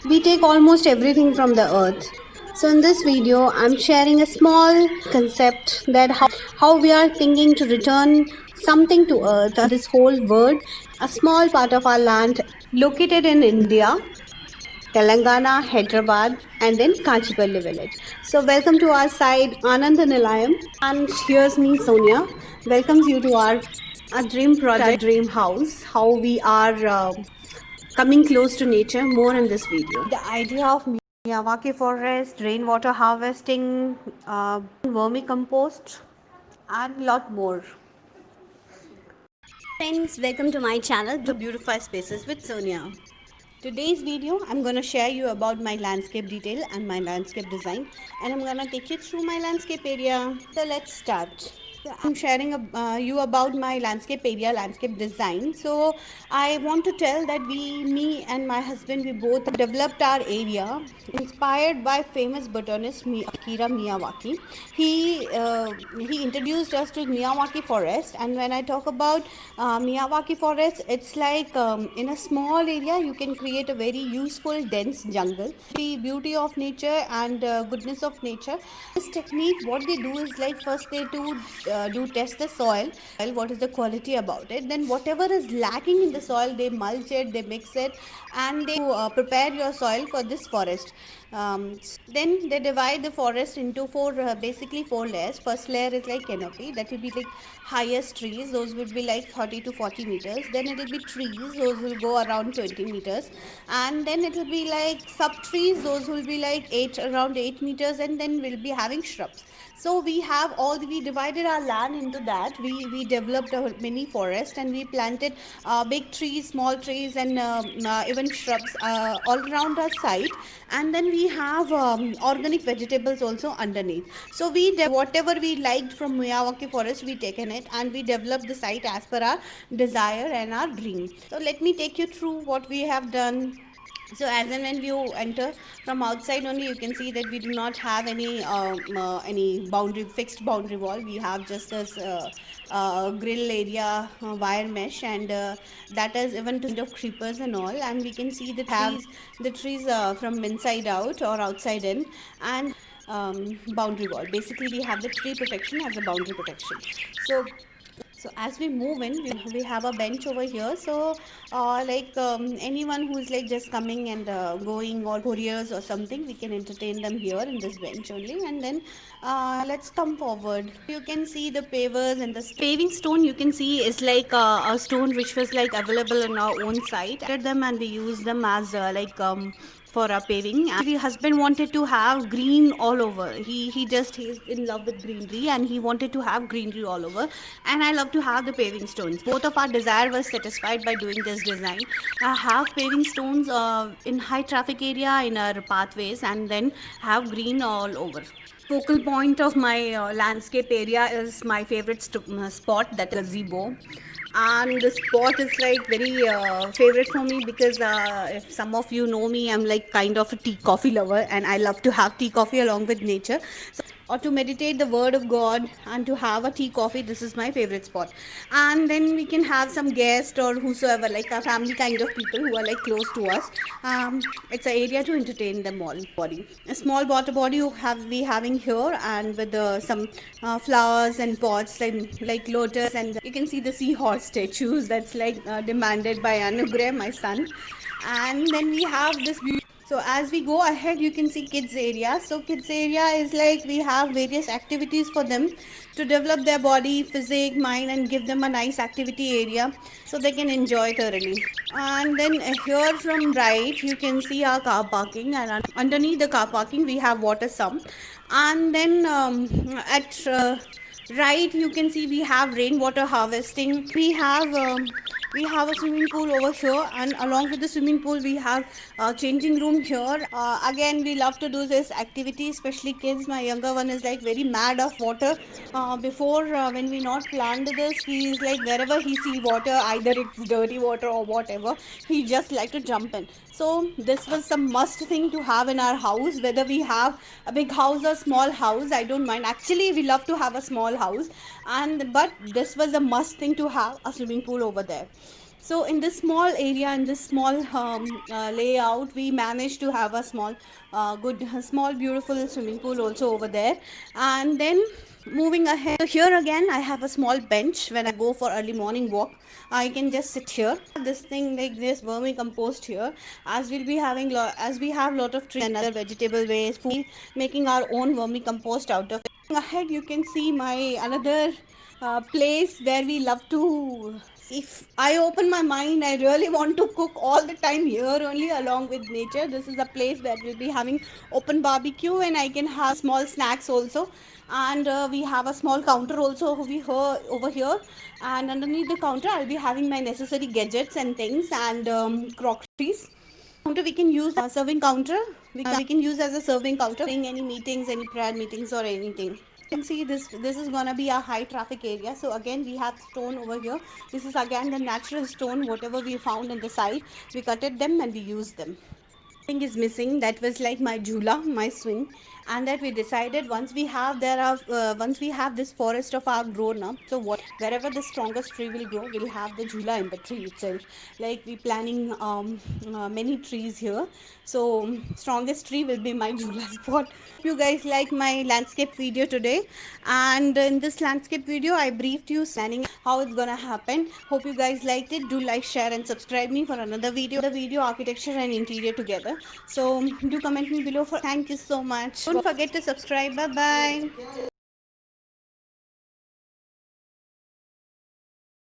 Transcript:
We take almost everything from the earth. So in this video, I'm sharing a small concept that how we are thinking to return something to earth, this whole world, a small part of our land located in India, Telangana, Hyderabad, and then Kachipalli village. So welcome to our side, Anand Nilayam, and here's me, Sonia. Welcomes you to our dream project, dream house. How we are coming close to nature. More in this video. The idea of Miyawaki forest, rainwater harvesting, vermicompost, and lot more. Friends, welcome to my channel, to Beautify Spaces with Sonia. Today's video, I'm going to share you about my landscape detail and my landscape design, and I'm going to take you through my landscape area. So let's start. So I'm sharing you about my landscape area, landscape design. So I want to tell that me and my husband, we both developed our area inspired by famous botanist Akira Miyawaki. He introduced us to Miyawaki forest, and when I talk about Miyawaki forest, it's like in a small area you can create a very useful dense jungle. The beauty of nature and goodness of nature. This technique, what they do is like first they do test the soil, what is the quality about it. Then whatever is lacking in the soil, they mulch it, they mix it, and they prepare your soil for this forest. Then they divide the forest into basically four layers. First layer is like canopy, that will be like highest trees, those would be like 30 to 40 meters. Then it will be trees, those will go around 20 meters, and then it will be like sub trees, those will be like around 8 meters, and then we'll be having shrubs. So we divided our land into that. We developed a mini forest, and we planted big trees, small trees, and even shrubs all around our site. And then we have organic vegetables also underneath. So whatever we liked from Miyawaki forest, we taken it and we developed the site as per our desire and our dream. So let me take you through what we have done. So as and when you enter from outside only, you can see that we do not have any fixed boundary wall. We have just this grill area, wire mesh, and that is even to of creepers and all. And we can see the trees from inside out or outside in, and boundary wall. Basically, we have the tree protection as a boundary protection. So as we move in, we have a bench over here. So anyone who's like just coming and going, or couriers or something, we can entertain them here in this bench only. And then let's come forward. You can see the pavers and the paving stone. You can see is like a stone which was like available on our own site. Them, and we use them as for our paving. And the husband wanted to have green all over. He's in love with greenery, and he wanted to have greenery all over. And I love to have the paving stones. Both of our desire was satisfied by doing this design. I have paving stones in high traffic area in our pathways, and then have green all over. Focal point of my landscape area is my favorite spot, that is gazebo. And the spot is like very favorite for me because if some of you know me, I'm like kind of a tea coffee lover, and I love to have tea coffee along with nature. So, or to meditate the word of God and to have a tea coffee, this is my favorite spot. And then we can have some guest or whosoever, like a family kind of people who are like close to us. It's an area to entertain them all. Body, a small water body you have we having here, and with some flowers and pots like lotus, and you can see the seahorse statues that's like demanded by Anugrah, my son. And then we have this beauty. So as we go ahead, you can see kids area. So kids area is like we have various activities for them to develop their body, physique, mind, and give them a nice activity area so they can enjoy thoroughly. And then here from right, you can see our car parking, and underneath the car parking we have water sump. And then at right, you can see we have rainwater harvesting. We have a swimming pool over here, and along with the swimming pool we have a changing room here. Again, we love to do this activity, especially kids. My younger one is like very mad of water. Before when we not planned this, he is like wherever he see water, either it's dirty water or whatever, he just like to jump in. So this was some must thing to have in our house, whether we have a big house or small house, I don't mind. Actually, we love to have a small house, but this was a must thing to have a swimming pool over there. So in this small area, in this small layout, we managed to have a small small beautiful swimming pool also over there. And then moving ahead, so here again I have a small bench. When I go for early morning walk, I can just sit here. This thing like this vermicompost here, as we'll be having as we have lot of trees and other vegetable waste, food, making our own vermicompost out of it. Ahead you can see my another place where we love to. If I open my mind, I really want to cook all the time here only along with nature. This is a place where we'll be having open barbecue and I can have small snacks also. And we have a small counter also over here. And underneath the counter, I'll be having my necessary gadgets and things and crockeries. Counter we can use serving counter. We can use as a serving counter in any meetings, any prayer meetings or anything. You can see this is gonna be a high traffic area. So again we have stone over here. This is again the natural stone, whatever we found in the side, we cutted them and we used them. Thing is missing, that was like my jhula, my swing. And that we decided once we have once we have this forest of our grown up, so wherever the strongest tree will grow, we'll have the jhula in the tree itself. Like we planning many trees here, so strongest tree will be my jhula spot. You guys like my landscape video today, and in this landscape video I briefed you planning how it's gonna happen. Hope you guys liked it. Do like, share and subscribe me for another video architecture and interior together. So do comment me below. For thank you so much. Don't forget to subscribe. Bye bye.